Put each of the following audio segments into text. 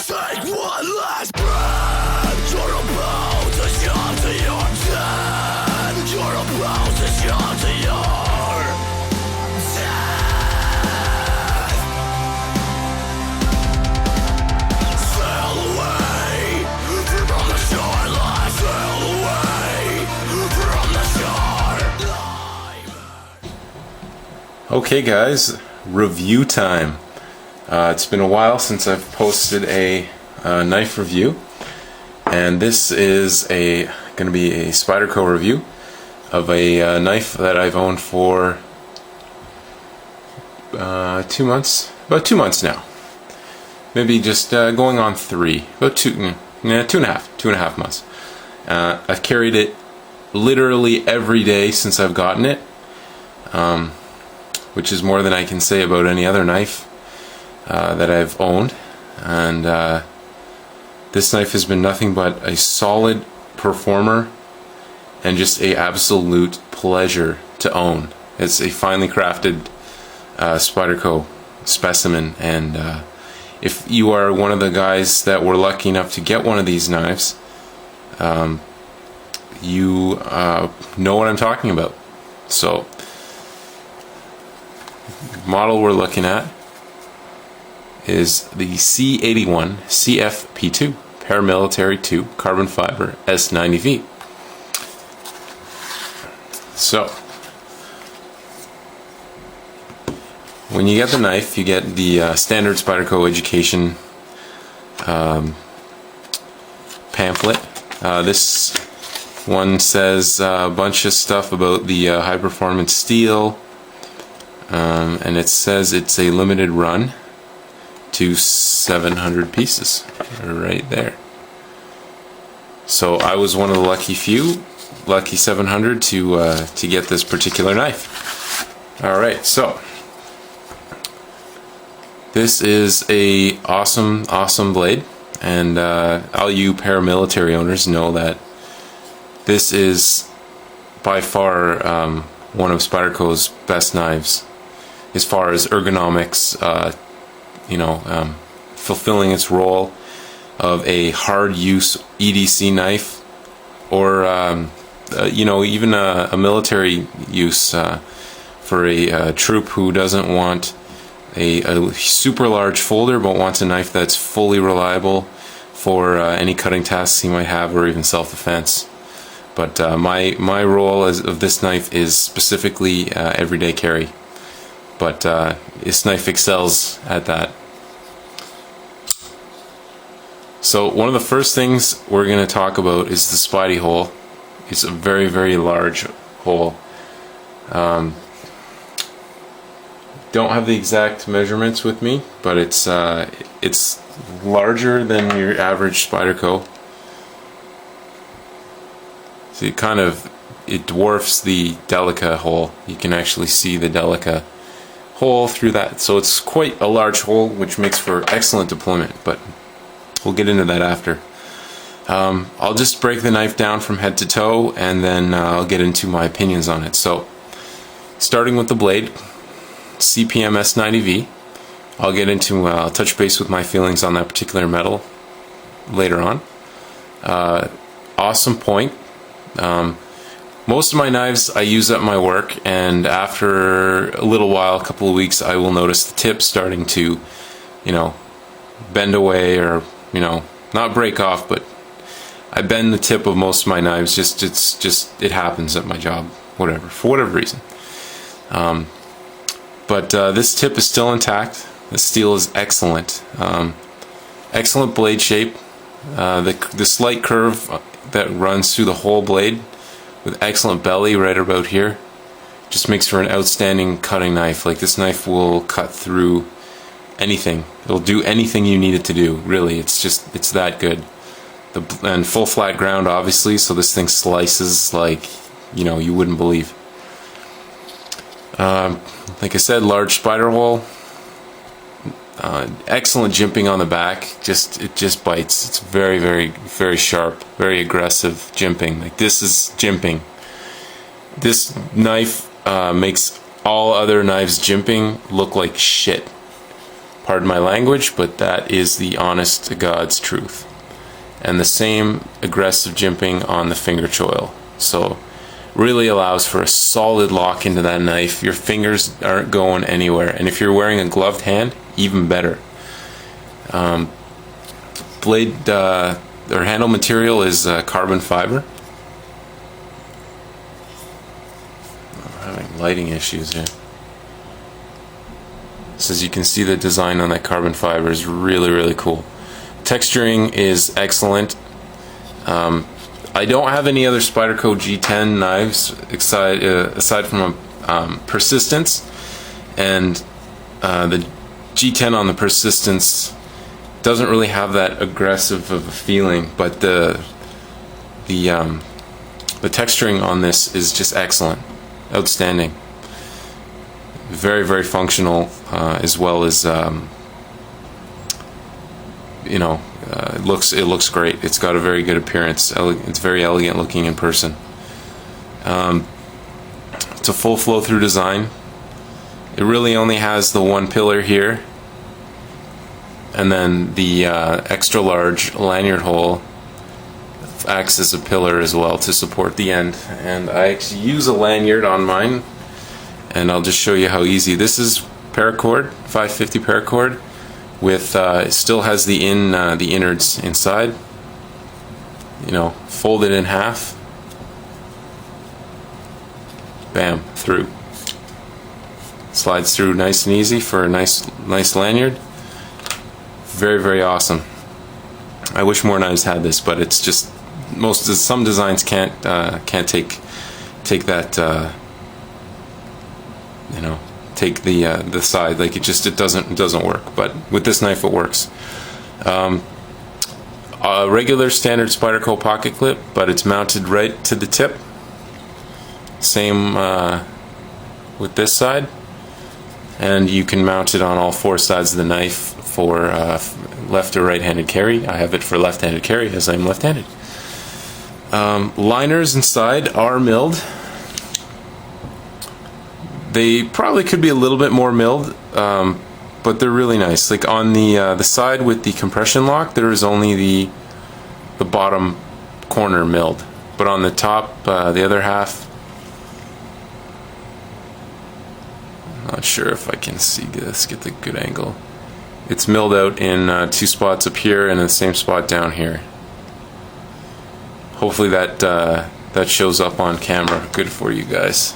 Take one last breath. You're about to shout to your death. You're about to shout to your death. Sail away from the shoreline. Sail away from the shoreline. Okay guys, review time. It's been a while since I've posted a knife review, and this is going to be a Spyderco review of a knife that I've owned for 2 months, about 2 months now. Maybe just going on 3, about 2.5 months. I've carried it literally every day since I've gotten it, which is more than I can say about any other knife that I've owned, and this knife has been nothing but a solid performer and just a absolute pleasure to own. It's a finely crafted Spyderco specimen, and if you are one of the guys that were lucky enough to get one of these knives, you know what I'm talking about. So, the model we're looking at is the C81 CF Paramilitary 2 carbon fiber S90V. So, when you get the knife, you get the standard Spyderco education pamphlet. This one says a bunch of stuff about the high performance steel, and it says it's a limited run to 700 pieces right there. So I was one of the lucky 700 to get this particular knife. Alright, so this is a awesome blade, and all you paramilitary owners know that this is by far one of Spyderco's best knives as far as ergonomics, fulfilling its role of a hard use EDC knife, or even a military use for a troop who doesn't want a super large folder but wants a knife that's fully reliable for any cutting tasks he might have, or even self-defense. But my role of this knife is specifically everyday carry, but this knife excels at that. So one of the first things we're going to talk about is the Spidey hole. It's a very, very large hole. Don't have the exact measurements with me, but it's larger than your average Spyderco. So it dwarfs the Delica hole. You can actually see the Delica hole through that. So it's quite a large hole, which makes for excellent deployment, but we'll get into that after. I'll just break the knife down from head to toe, and then I'll get into my opinions on it. So, starting with the blade, CPM S90V. I'll get into, touch base with my feelings on that particular metal later on. Awesome point. Most of my knives I use at my work, and after a little while, a couple of weeks, I will notice the tip starting to, bend away, or not break off, but I bend the tip of most of my knives. It happens at my job, for whatever reason. But this tip is still intact. The steel is excellent. Excellent blade shape. The slight curve that runs through the whole blade, with excellent belly right about here, just makes for an outstanding cutting knife. Like, this knife will cut through anything. It'll do anything you need it to do, really. It's that good. And full flat ground, obviously, so this thing slices like, you wouldn't believe. Like I said, large spider hole. Excellent jimping on the back. It just bites. It's very, very, very sharp, very aggressive jimping. Like, this is jimping. This knife makes all other knives jimping look like shit. Pardon my language, but that is the honest to God's truth. And the same aggressive jimping on the finger choil. So really allows for a solid lock into that knife. Your fingers aren't going anywhere. And if you're wearing a gloved hand, even better. Blade or handle material is carbon fiber. I'm having lighting issues here. So as you can see, the design on that carbon fiber is really, really cool. Texturing is excellent. I don't have any other Spyderco G10 knives aside from Persistence, and the G10 on the Persistence doesn't really have that aggressive of a feeling, but the texturing on this is just excellent, outstanding. Very, very functional, as well as it looks great. It's got a very good appearance. It's very elegant looking in person. It's a full flow through design. It really only has the one pillar here, and then the extra large lanyard hole acts as a pillar as well to support the end. And I actually use a lanyard on mine, and I'll just show you how easy. This is paracord, 550 paracord, with it still has the innards inside. Fold it in half. Bam, through. Slides through nice and easy for a nice lanyard. Very, very awesome. I wish more knives had this, but it's just some designs can't take that. Take the side, like it doesn't work. But with this knife, it works. A regular standard Spyderco pocket clip, but it's mounted right to the tip. Same with this side, and you can mount it on all four sides of the knife for left or right-handed carry. I have it for left-handed carry as I'm left-handed. Liners inside are milled. They probably could be a little bit more milled, but they're really nice. Like on the side with the compression lock, there is only the bottom corner milled, but on the top, the other half, I'm not sure if I can see this, get the good angle. It's milled out in two spots up here and the same spot down here. Hopefully that shows up on camera good for you guys.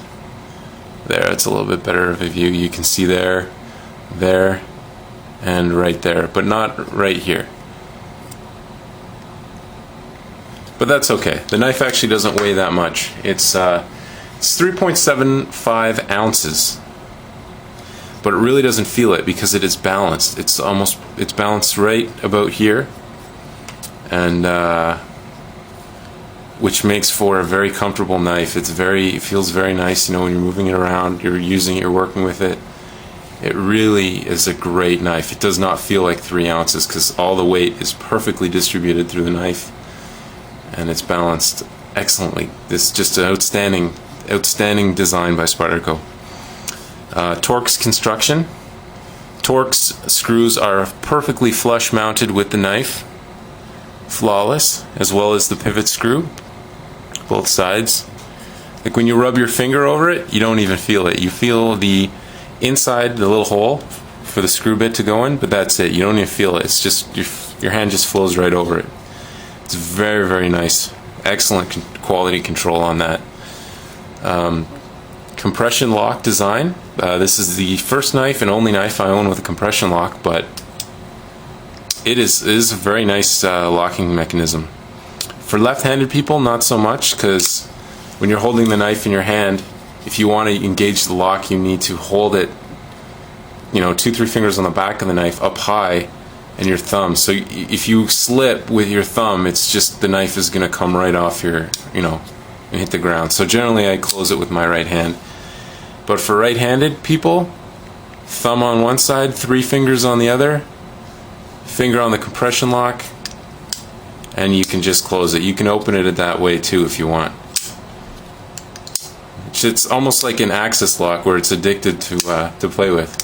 There, it's a little bit better of a view. You can see there, and right there, but not right here. But that's okay. The knife actually doesn't weigh that much. It's 3.75 ounces, but it really doesn't feel it because it is balanced. It's balanced right about here, and which makes for a very comfortable knife. It feels very nice, when you're moving it around, you're using it, you're working with it. It really is a great knife. It does not feel like 3 ounces because all the weight is perfectly distributed through the knife, and it's balanced excellently. This is just an outstanding design by Spyderco. Torx construction. Torx screws are perfectly flush mounted with the knife. Flawless, as well as the pivot screw. Both sides. Like when you rub your finger over it, you don't even feel it. You feel the inside, the little hole for the screw bit to go in, but that's it. You don't even feel it. It's just your hand just flows right over it. It's very, very nice. Excellent quality control on that. Compression lock design. This is the first knife and only knife I own with a compression lock, but it is a very nice locking mechanism. For left-handed people, not so much, because when you're holding the knife in your hand, if you want to engage the lock, you need to hold it, 2-3 fingers on the back of the knife up high, and your thumb. So if you slip with your thumb, it's just the knife is going to come right off and hit the ground. So generally, I close it with my right hand. But for right-handed people, thumb on one side, 3 fingers on the other, finger on the compression lock, and you can just close it. You can open it that way too if you want. It's almost like an axis lock where it's addicted to play with.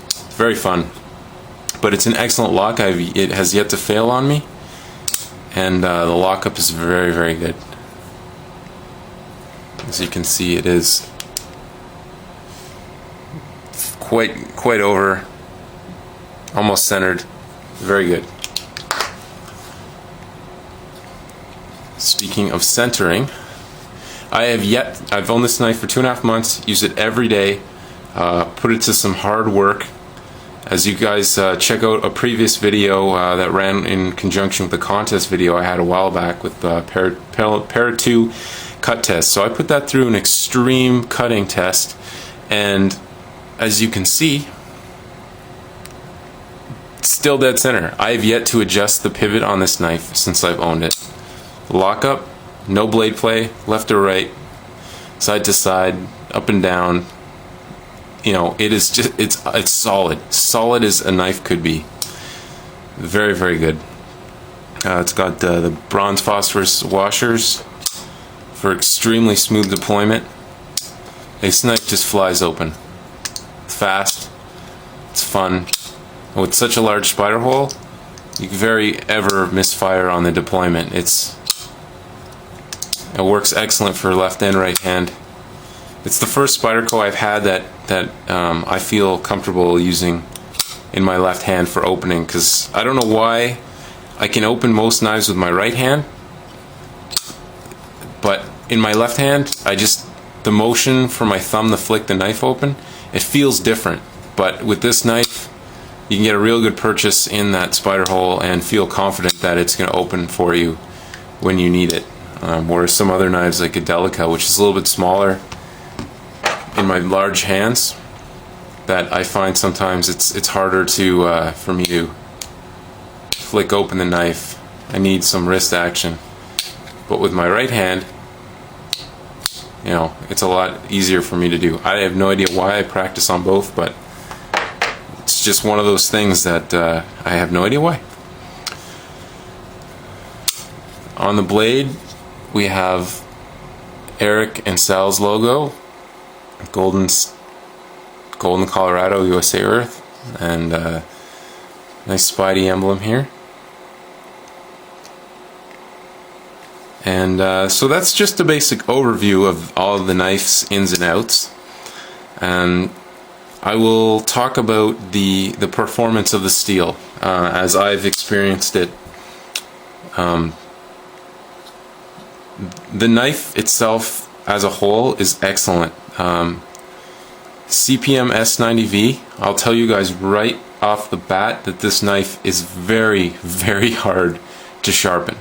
It's very fun. but it's an excellent lock. It has yet to fail on me, and the lockup is very, very good. As you can see, it is quite over, almost centered. Very good. Speaking of centering, I've owned this knife for 2.5 months, use it every day, put it to some hard work. As you guys check out a previous video that ran in conjunction with the contest video I had a while back with Para 2 cut test. So I put that through an extreme cutting test, and as you can see, it's still dead center. I have yet to adjust the pivot on this knife since I've owned it. Lockup, no blade play, left or right, side to side, up and down. You know, it is just, it's solid as a knife could be. Very, very good. It's got the bronze phosphorus washers for extremely smooth deployment. This knife just flies open. It's fast, it's fun. With such a large spider hole, you can very ever misfire on the deployment. It works excellent for left and right hand. It's the first Spyderco I've had that I feel comfortable using in my left hand for opening, because I don't know why I can open most knives with my right hand, but in my left hand, the motion for my thumb to flick the knife open, it feels different. But with this knife, you can get a real good purchase in that spider hole and feel confident that it's going to open for you when you need it. Whereas some other knives like a Delica, which is a little bit smaller in my large hands, that I find sometimes it's harder to for me to flick open the knife. I need some wrist action. But with my right hand, you know, it's a lot easier for me to do. I have no idea why I practice on both, but it's just one of those things that I have no idea why. On the blade, we have Eric and Sal's logo, Golden Colorado, USA Earth, and nice Spidey emblem here. And so that's just a basic overview of all of the knife's ins and outs. And I will talk about the performance of the steel as I've experienced it. The knife itself as a whole is excellent. CF S90V, I'll tell you guys right off the bat that this knife is very, very hard to sharpen.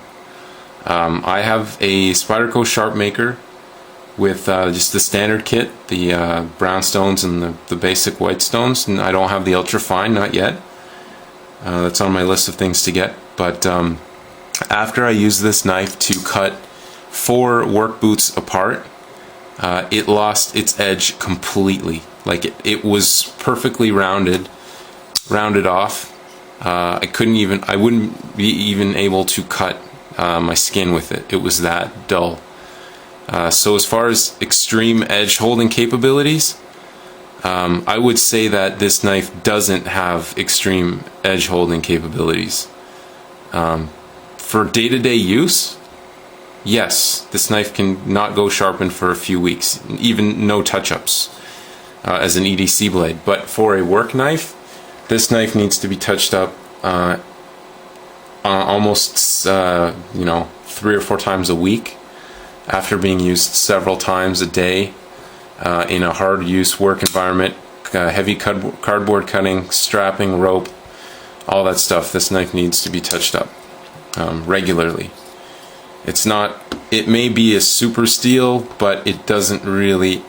I have a Spyderco Sharp Maker with just the standard kit, the brown stones and the basic white stones, and I don't have the ultra fine, not yet. That's on my list of things to get. But after I used this knife to cut 4 work boots apart, it lost its edge completely. Like it was perfectly rounded off. I wouldn't be even able to cut my skin with it. It was that dull. So as far as extreme edge holding capabilities, I would say that this knife doesn't have extreme edge holding capabilities. For day-to-day use, yes, this knife can not go sharpened for a few weeks, even no touch-ups as an EDC blade. But for a work knife, this knife needs to be touched up almost 3 or 4 times a week, after being used several times a day in a hard use work environment, heavy cardboard cutting, strapping, rope, all that stuff. This knife needs to be touched up regularly. It may be a super steel, but it doesn't really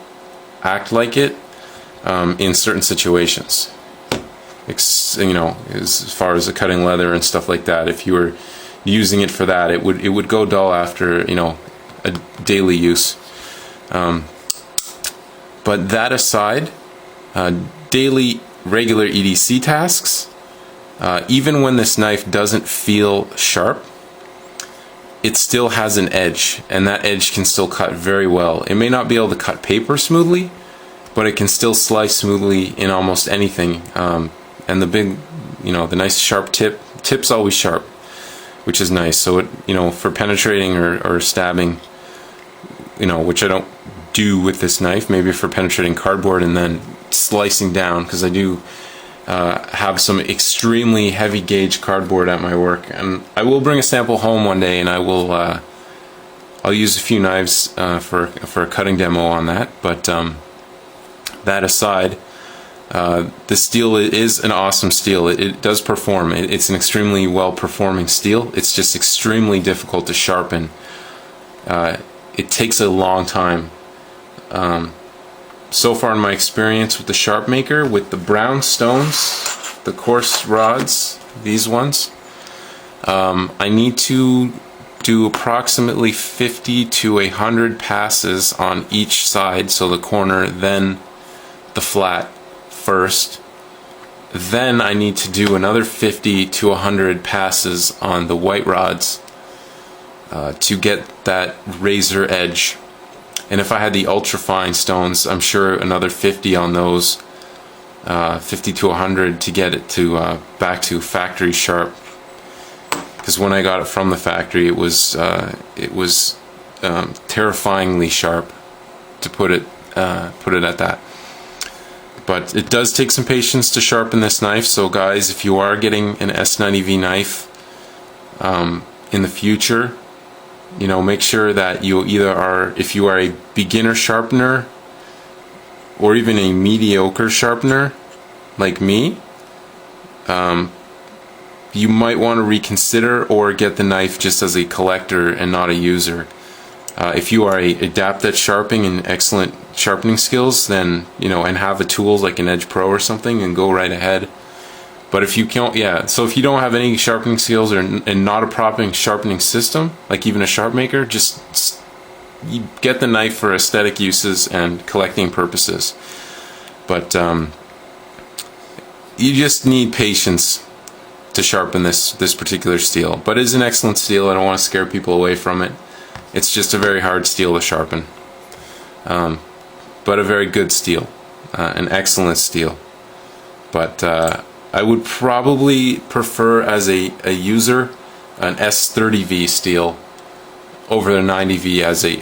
act like it in certain situations. As far as the cutting leather and stuff like that, if you were using it for that, it would go dull after a daily use. But that aside, daily regular EDC tasks, even when this knife doesn't feel sharp, it still has an edge, and that edge can still cut very well. It may not be able to cut paper smoothly, but it can still slice smoothly in almost anything. And the you know, the nice sharp tip. Tip's always sharp, which is nice. So it, you know, for penetrating or stabbing, you know, which I don't do with this knife, maybe for penetrating cardboard and then slicing down, because I do have some extremely heavy gauge cardboard at my work, and I will bring a sample home one day, and I will I'll use a few knives for a cutting demo on that. But that aside, the steel is an awesome steel. It does perform. It's an extremely well performing steel. It's just extremely difficult to sharpen. It takes a long time. So far in my experience with the sharp maker, with the brown stones, the coarse rods, these ones, I need to do approximately 50 to 100 passes on each side, so the corner, then the flat first. Then I need to do another 50 to 100 passes on the white rods to get that razor edge. And if I had the ultra fine stones, I'm sure another 50 on those, 50 to 100 to get it to back to factory sharp. Because when I got it from the factory, it was terrifyingly sharp, to put it at that. But it does take some patience to sharpen this knife. So guys, if you are getting an S90V knife in the future, you know, make sure that you either are, if you are a beginner sharpener or even a mediocre sharpener like me, you might want to reconsider or get the knife just as a collector and not a user. If you are adept at sharpening and excellent sharpening skills, then, you know, and have the tools like an Edge Pro or something, and go right ahead. But if you can't, yeah, so if you don't have any sharpening skills and not a proper sharpening system, like even a sharp maker, just you get the knife for aesthetic uses and collecting purposes. But you just need patience to sharpen this particular steel. But it is an excellent steel. I don't want to scare people away from it. It's just a very hard steel to sharpen. But a very good steel, an excellent steel. But I would probably prefer, as a user, an S30V steel over the 90V as an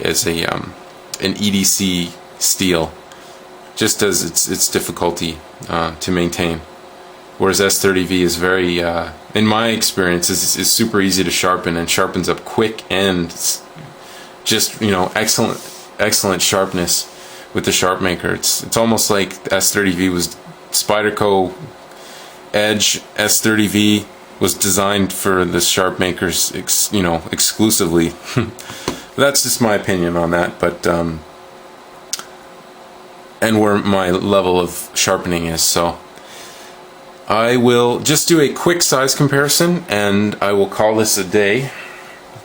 EDC steel, just as its difficulty to maintain. Whereas S30V is very, in my experience, is super easy to sharpen and sharpens up quick, and just, you know, excellent sharpness with the sharp maker. It's almost like S30V was Spyderco Edge S30V was designed for the sharp makers, you know, exclusively. That's just my opinion on that. But and where my level of sharpening is. So I will just do a quick size comparison, and I will call this a day,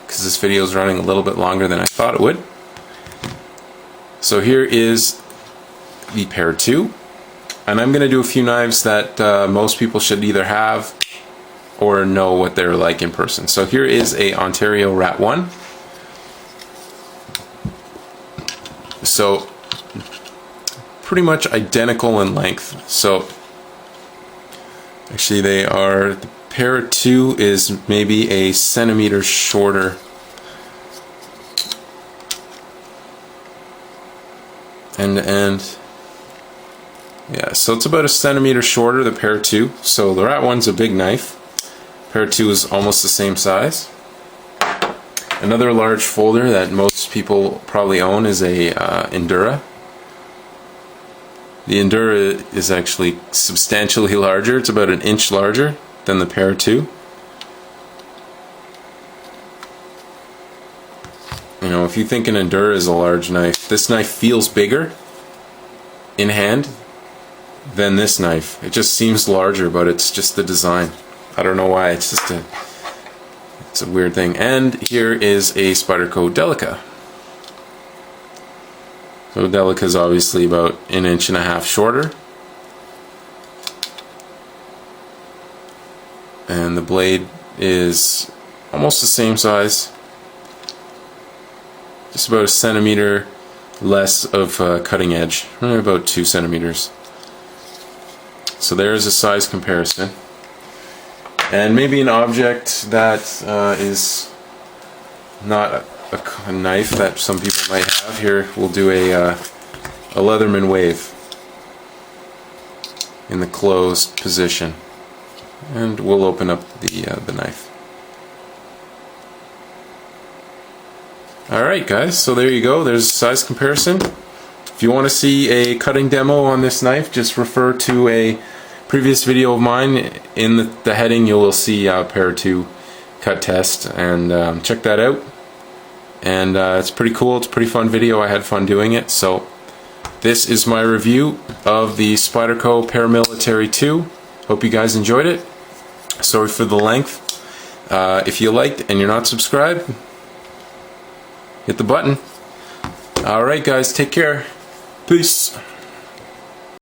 because this video is running a little bit longer than I thought it would. So here is the Pair 2, and I'm going to do a few knives that most people should either have or know what they're like in person. So here is a Ontario Rat 1. So pretty much identical in length. So actually they are, the Pair 2 is maybe a centimeter shorter. And yeah, so it's about a centimeter shorter, the Pair 2. So the Rat 1's a big knife. Pair 2 is almost the same size. Another large folder that most people probably own is a Endura. The Endura is actually substantially larger. It's about an inch larger than the Pair 2. You know, if you think an Endura is a large knife, this knife feels bigger in hand than this knife. It just seems larger, but it's just the design. I don't know why. It's just it's a weird thing. And here is a Spyderco Delica. So Delica is obviously about 1.5 inches shorter, and the blade is almost the same size, just about a centimeter less of cutting edge, about 2 centimeters. So there is a size comparison. and maybe an object that is not a knife that some people might have. Here we'll do a Leatherman wave in the closed position, and we'll open up the knife. Alright guys, so there you go, there's a size comparison. If you want to see a cutting demo on this knife, just refer to a previous video of mine. In the heading you will see Para 2 cut test, and check that out. And it's pretty cool, it's a pretty fun video, I had fun doing it. So this is my review of the Spyderco Paramilitary 2. Hope you guys enjoyed it. Sorry for the length. If you liked and you're not subscribed, hit the button. Alright guys, take care. Peace.